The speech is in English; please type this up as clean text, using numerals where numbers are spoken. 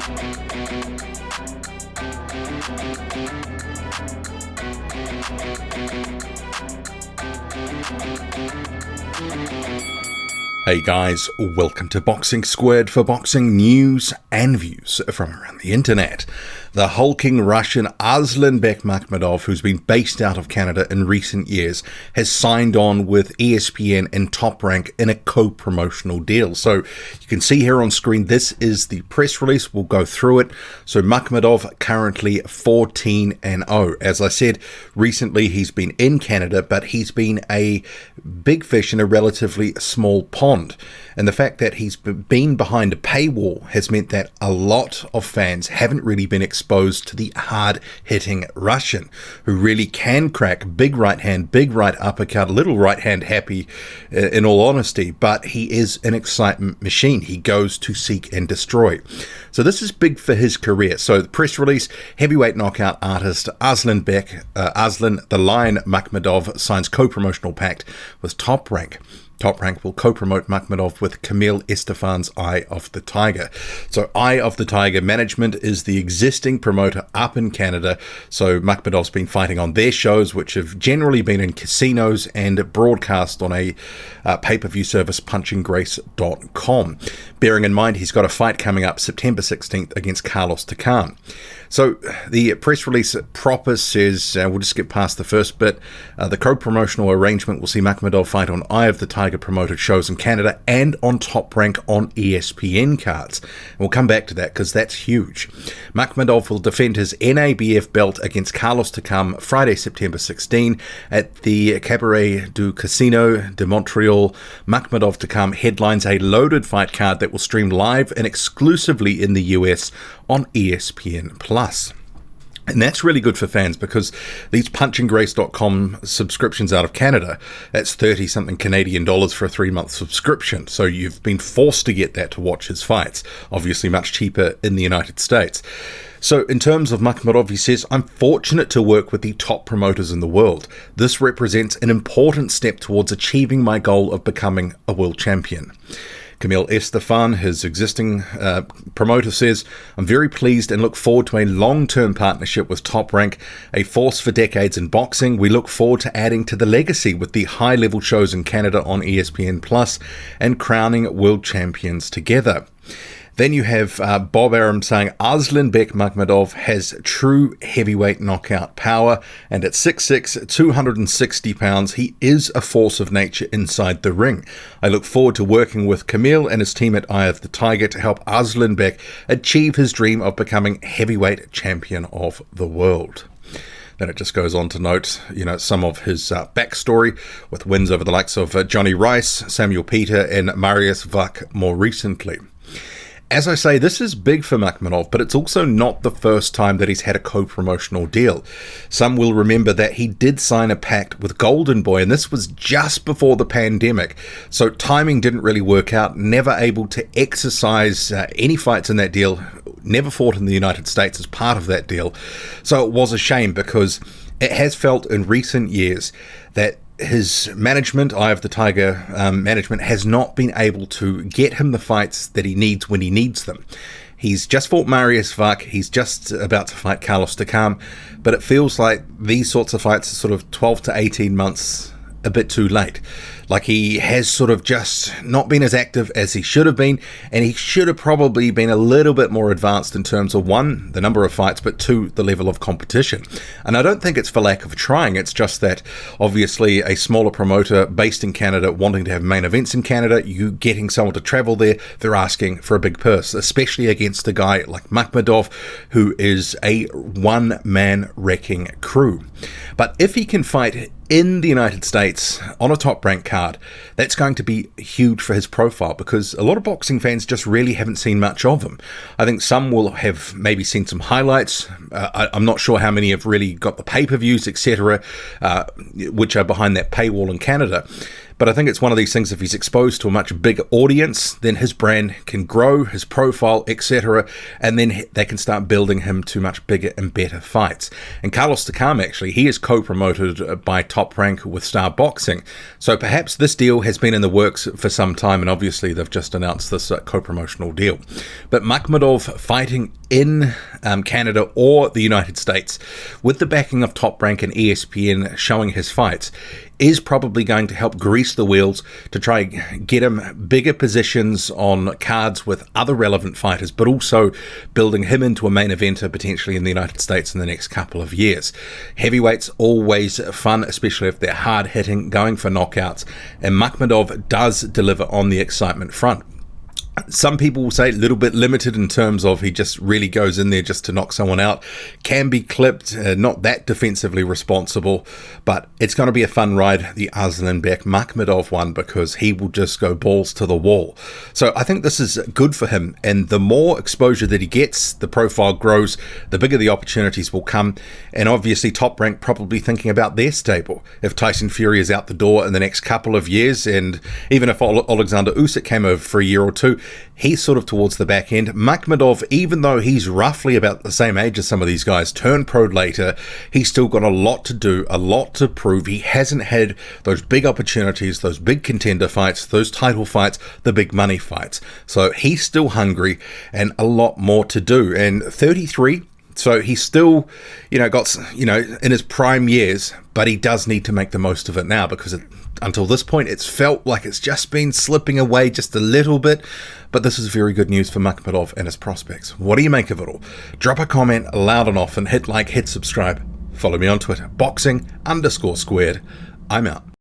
Hey guys, welcome to Boxing Squared for boxing news and views from around the internet. The hulking Russian Arslanbek Makhmudov, who's been based out of Canada in recent years, has signed on with ESPN and Top Rank in a co-promotional deal. So you can see here on screen, this is the press release. We'll go through it. So Makhmudov currently 14-0. As I said, recently he's been in Canada, but he's been a big fish in a relatively small pond. And the fact that he's been behind a paywall has meant that a lot of fans haven't really been exposed to the hard-hitting Russian, who really can crack big right hand, big right uppercut, little right hand happy, in all honesty, but he is an excitement machine. He goes to seek and destroy. So this is big for his career. So the press release, heavyweight knockout artist Arslan the Lion Makhmudov signs co-promotional pact with Top Rank. Top Rank will co-promote Makhmudov with Camille Estefan's Eye of the Tiger. So Eye of the Tiger Management is the existing promoter up in Canada. So Makhmudov's been fighting on their shows, which have generally been in casinos and broadcast on a pay-per-view service, punchinggrace.com. Bearing in mind, he's got a fight coming up September 16th against Carlos Takam. So the press release proper says, we'll just skip past the first bit, the co-promotional arrangement will see Makhmudov fight on Eye of the Tiger promoted shows in Canada and on Top Rank on ESPN cards. And we'll come back to that because that's huge. Makhmudov will defend his NABF belt against Carlos Takam Friday, September 16 at the Cabaret du Casino de Montreal. Makhmudov Takam headlines a loaded fight card that will stream live and exclusively in the US on ESPN Plus. And that's really good for fans because these punchinggrace.com subscriptions out of Canada, that's 30 something Canadian dollars for a 3-month subscription. So you've been forced to get that to watch his fights. Obviously much cheaper in the United States. So in terms of Makhmudov, he says, I'm fortunate to work with the top promoters in the world. This represents an important step towards achieving my goal of becoming a world champion. Camille Estefan, his existing promoter, says, I'm very pleased and look forward to a long-term partnership with Top Rank, a force for decades in boxing. We look forward to adding to the legacy with the high-level shows in Canada on ESPN Plus and crowning world champions together. Then you have Bob Arum saying Arslanbek Makhmudov has true heavyweight knockout power, and at 6'6", 260 pounds, he is a force of nature inside the ring. I look forward to working with Camille and his team at Eye of the Tiger to help Arslanbek achieve his dream of becoming heavyweight champion of the world. Then it just goes on to note, some of his backstory with wins over the likes of Johnny Rice, Samuel Peter, and Marius Vuk more recently. As I say, this is big for Makhmudov, but it's also not the first time that he's had a co-promotional deal. Some will remember that he did sign a pact with Golden Boy, and this was just before the pandemic. So timing didn't really work out, never able to exercise any fights in that deal, never fought in the United States as part of that deal. So it was a shame because it has felt in recent years that his management, Eye of the Tiger management, has not been able to get him the fights that he needs when he needs them. He's just fought Marius Vuk, he's just about to fight Carlos Takam, but it feels like these sorts of fights are sort of 12 to 18 months a bit too late. Like he has sort of just not been as active as he should have been, and he should have probably been a little bit more advanced in terms of, one, the number of fights, but two, the level of competition. And I don't think it's for lack of trying, it's just that obviously a smaller promoter based in Canada wanting to have main events in Canada, you getting someone to travel there, they're asking for a big purse, especially against a guy like Makhmudov, who is a one-man wrecking crew. But if he can fight in the United States on a Top Rank card, that's going to be huge for his profile because a lot of boxing fans just really haven't seen much of him. I think some will have maybe seen some highlights. I'm not sure how many have really got the pay-per-views, etc., which are behind that paywall in Canada. But I think it's one of these things, if he's exposed to a much bigger audience, then his brand can grow, his profile, etc. And then they can start building him to much bigger and better fights. And Carlos Takam, actually, he is co-promoted by Top Rank with Star Boxing. So perhaps this deal has been in the works for some time, and obviously they've just announced this co-promotional deal. But Makhmudov fighting in Canada or the United States, with the backing of Top Rank and ESPN showing his fights, is probably going to help grease the wheels to try and get him bigger positions on cards with other relevant fighters, but also building him into a main eventer potentially in the United States in the next couple of years. Heavyweights always fun, especially if they're hard hitting, going for knockouts, and Makhmudov does deliver on the excitement front. Some people will say a little bit limited in terms of he just really goes in there just to knock someone out. Can be clipped, not that defensively responsible, but it's going to be a fun ride, the Arslanbek Makhmudov one, because he will just go balls to the wall. So I think this is good for him, and the more exposure that he gets, the profile grows, the bigger the opportunities will come. And obviously Top Rank probably thinking about their stable. If Tyson Fury is out the door in the next couple of years, and even if Alexander Usyk came over for a year or two, he's sort of towards the back end. Makhmudov, even though he's roughly about the same age as some of these guys, turned pro later, he's still got a lot to do, a lot to prove. He hasn't had those big opportunities, those big contender fights, those title fights, the big money fights. So he's still hungry and a lot more to do. And 33, so he's still, got, in his prime years, but he does need to make the most of it now, because until this point, it's felt like it's just been slipping away just a little bit. But this is very good news for Makhmudov and his prospects. What do you make of it all? Drop a comment loud and often, hit like, hit subscribe. Follow me on Twitter, boxing_squared. I'm out.